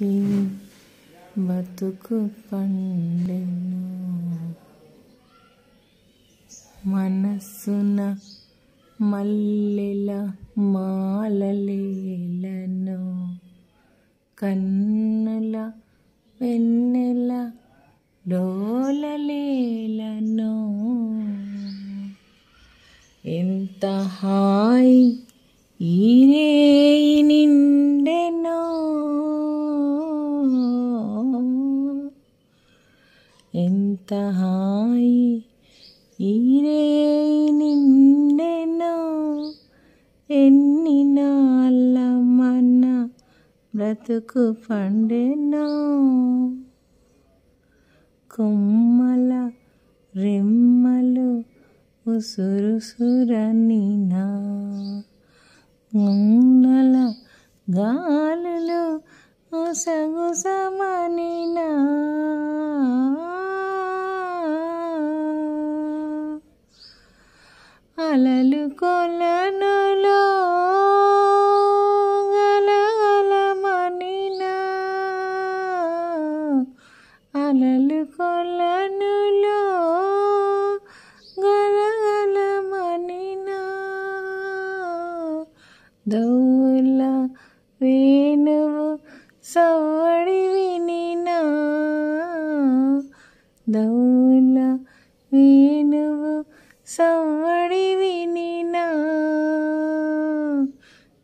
విరిసి బతుకు పండెను. మనస్సున మల్లెల మాలలేలను, కన్నుల వెన్నెల డోలలేలను. ఎంత హాయి ఈ రేయి నిండెనో, ఎంత హాయి ఈ రేయి నిండెనో. ఎన్ని నాళ్ళ మన బ్రతుకు పండెనో. కొమ్మల రెమ్మలు ఉసురుసురనినా, గుండెల గాలులు గుసగుసమనినా. అలలు కొలనులో గలగలమనినా, అలలు కొలనులో గలగలమనినా. దౌల వేణువు సవ్వడి వినినా, దౌల వేణువు సవ్వడి వినినా.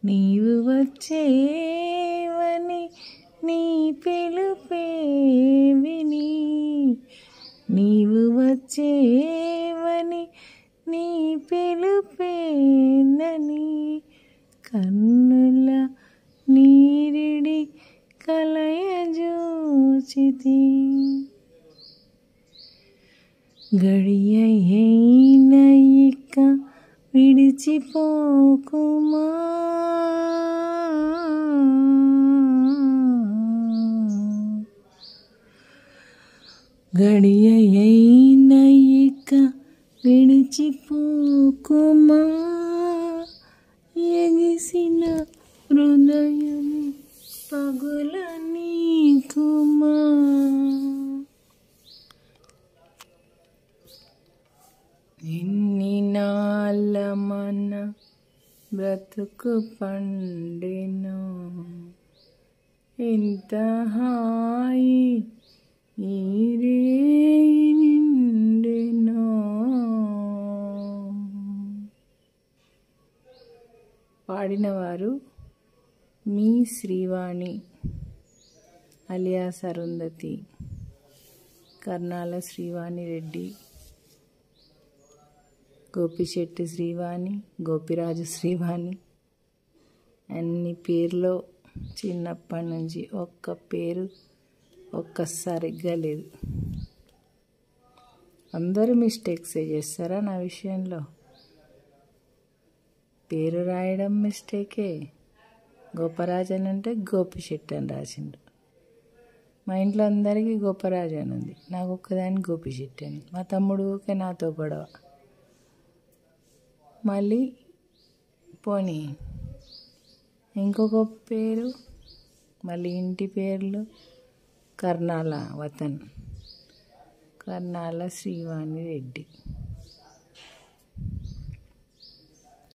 నీవు వచ్చేవని నీ పిలుపే విని, నీవు వచ్చేవని నీ పిలుపేనని. కన్నుల నీరిడి కలయజూచితి, గడియైన ఇక విడిచిపోకుమా. గడియైన ఇక విడిచిపోకుమా. ఎగిసిన హృదయము పగుల నీకుమా. ఎన్ని నాళ్ళ మన బ్రతుకు పండెనో, ఎంత హాయి ఈ రేయి నిండెనో. పాడినవారు మీ శ్రీవాణి అలియాస్ అరుంధతి, కర్నాల శ్రీవాణి రెడ్డి, గోపిశెట్టి శ్రీవాణి, గోపిరాజు శ్రీవాణి. అన్ని పేర్లో చిన్నప్పటి నుంచి ఒక్క పేరు ఒక్కసారిగా లేదు. అందరూ మిస్టేక్సే చేస్తారా నా విషయంలో? పేరు రాయడం మిస్టేకే. గోపరాజు అని అంటే గోపిశెట్టి అని రాసిండు. మా ఇంట్లో అందరికీ గోపరాజు అని ఉంది, నాకు ఒక్కదాన్ని గోపిశెట్టి అని. మా తమ్ముడు ఊరికే నాతో గొడవ. మళ్ళీ పోనీ ఇంకొక పేరు, మళ్ళీ ఇంటి పేర్లు కర్నాల వతన్, కర్నాల శ్రీవాణి రెడ్డి.